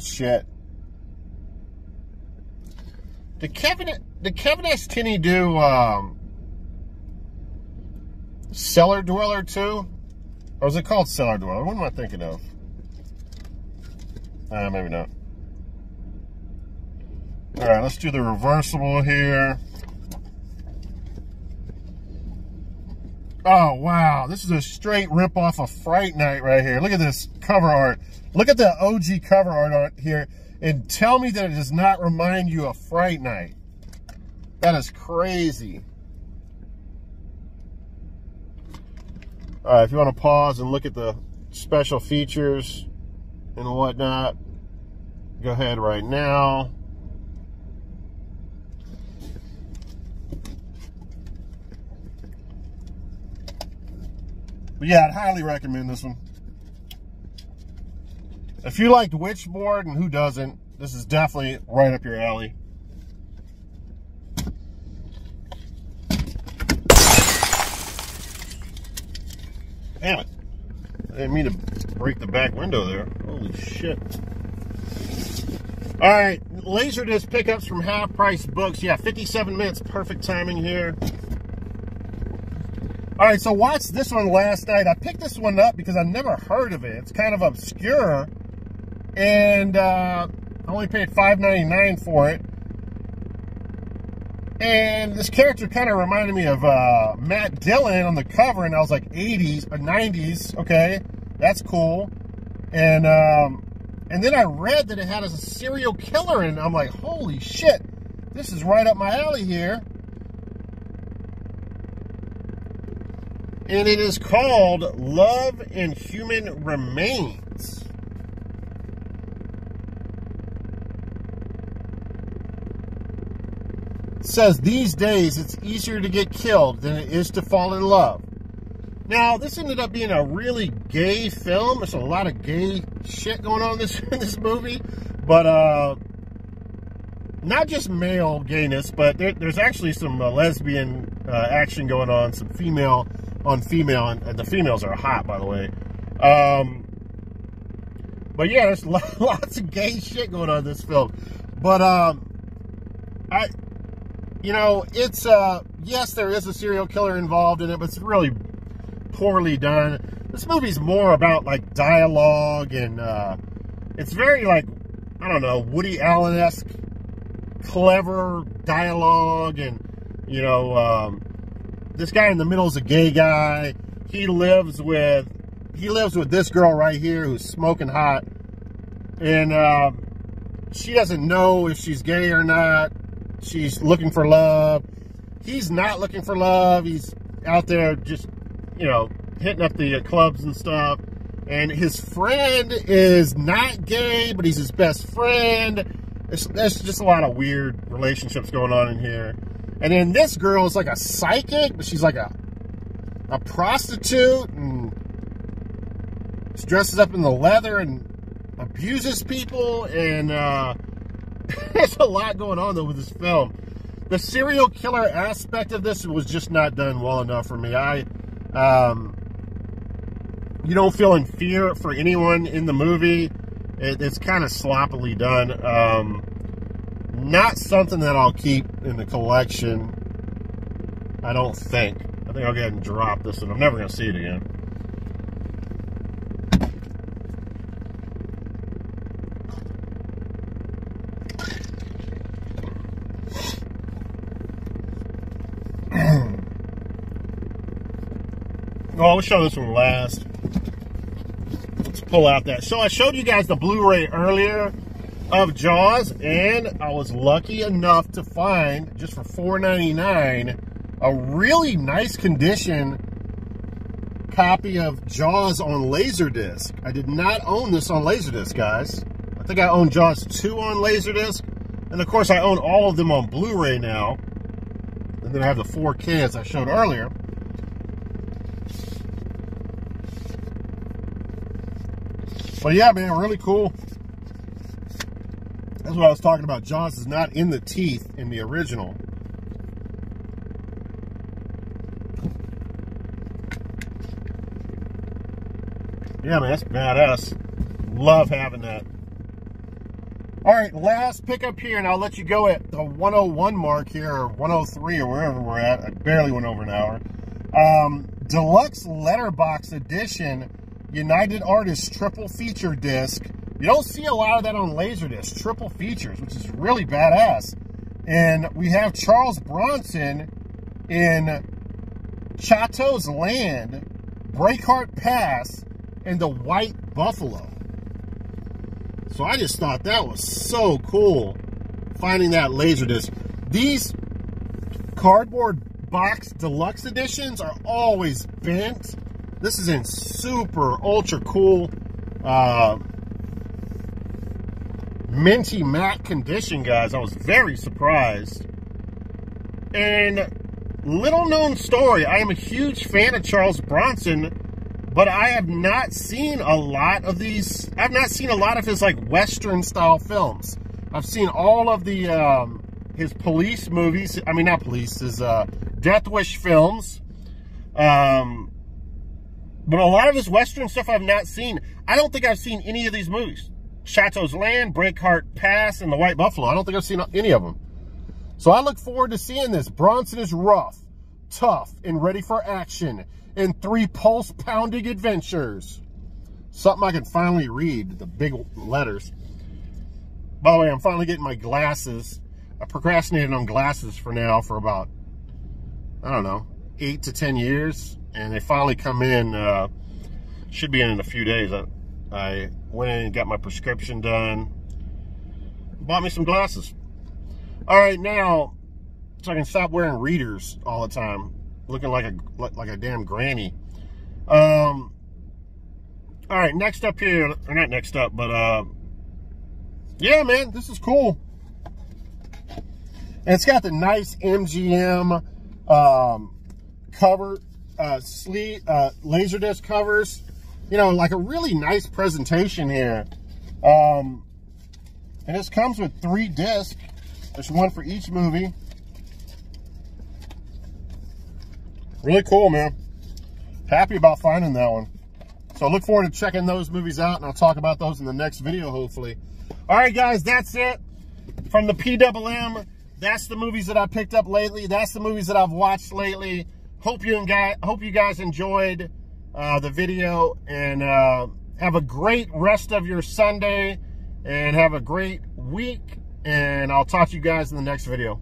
[SPEAKER 1] shit. Did Kevin S. Tinney do Cellar Dweller too? Or was it called Cellar Door? What am I thinking of? Maybe not. All right, let's do the reversible here. Oh, wow. This is a straight rip-off of Fright Night right here. Look at this cover art. Look at the OG cover art here. And tell me that it does not remind you of Fright Night. That is crazy. All right, if you want to pause and look at the special features and whatnot, go ahead right now. But yeah, I'd highly recommend this one. If you liked Witchboard, and who doesn't, this is definitely right up your alley. Damn it. I didn't mean to break the back window there. Holy shit. All right, Laserdisc pickups from Half Price Books. Yeah, 57 minutes, perfect timing here. All right, so watched this one last night. I picked this one up because I never heard of it. It's kind of obscure, and I only paid $5.99 for it. And this character kind of reminded me of Matt Dillon on the cover, and I was like, 80s or 90s. Okay, that's cool. And then I read that it had a serial killer in it. I'm like, holy shit, this is right up my alley here. And it is called Love and Human Remains. It says, these days it's easier to get killed than it is to fall in love. Now, this ended up being a really gay film. There's a lot of gay shit going on in this movie. But not just male gayness, but there's actually some lesbian action going on, some female on female, and the females are hot, by the way. But yeah, there's lots of gay shit going on in this film. But it's yes, there is a serial killer involved in it, but it's really poorly done. This movie's more about like dialogue, and it's very like, I don't know, Woody Allen-esque clever dialogue, and this guy in the middle is a gay guy. He lives with this girl right here who's smoking hot. And she doesn't know if she's gay or not. She's looking for love. He's not looking for love. He's out there just, you know, hitting up the clubs and stuff. And his friend is not gay, but he's his best friend. There's just a lot of weird relationships going on in here. And then this girl is like a psychic, but she's like a prostitute, and she dresses up in the leather and abuses people. And there's a lot going on, though, with this film. The serial killer aspect of this was just not done well enough for me. You don't feel in fear for anyone in the movie. It's kind of sloppily done. Not something that I'll keep in the collection, I don't think. I think I'll go ahead and drop this, and I'm never going to see it again. Oh, we'll show this one last. Let's pull out that. So I showed you guys the Blu-ray earlier of Jaws, and I was lucky enough to find, just for $4.99, a really nice condition copy of Jaws on Laserdisc. I did not own this on Laserdisc, guys. I think I own Jaws 2 on Laserdisc, and of course I own all of them on Blu-ray now. And then I have the 4K as I showed earlier. But yeah, man, really cool. That's what I was talking about. Jaws is not in the teeth in the original. Yeah, man, that's badass. Love having that. All right, last pickup here, and I'll let you go at the 101 mark here, or 103, or wherever we're at. I barely went over an hour. Deluxe Letterbox Edition United Artists triple feature disc. You don't see a lot of that on Laserdisc, triple features, which is really badass. And we have Charles Bronson in Chato's Land, Breakheart Pass, and The White Buffalo. So I just thought that was so cool, finding that Laserdisc. These cardboard box deluxe editions are always bent. This is in super ultra cool minty matte condition, guys. I was very surprised. And little known story, I am a huge fan of Charles Bronson, but I have not seen a lot of these. I've not seen a lot of his like Western style films. I've seen all of the his police movies. I mean, not police, his Death Wish films. But a lot of his Western stuff I've not seen. I don't think I've seen any of these movies. Chato's Land, Breakheart Pass, and The White Buffalo. I don't think I've seen any of them. So I look forward to seeing this. Bronson is rough, tough, and ready for action in 3 pulse-pounding adventures. Something I can finally read, the big letters. By the way, I'm finally getting my glasses. I procrastinated on glasses for now for about, I don't know, 8 to 10 years. And they finally come in, should be in a few days. I went in and got my prescription done. Bought me some glasses. All right, now, so I can stop wearing readers all the time, looking like a damn granny. All right, next up here, or not next up, but yeah, man, this is cool. And it's got the nice MGM cover, Laserdisc covers. You know, like a really nice presentation here. And this comes with 3 discs. There's one for each movie. Really cool, man. Happy about finding that one. So I look forward to checking those movies out, and I'll talk about those in the next video, hopefully. All right, guys, that's it. From the PWM, that's the movies that I picked up lately. That's the movies that I've watched lately. Hope you guys enjoyed the video, and have a great rest of your Sunday, and have a great week, and I'll talk to you guys in the next video.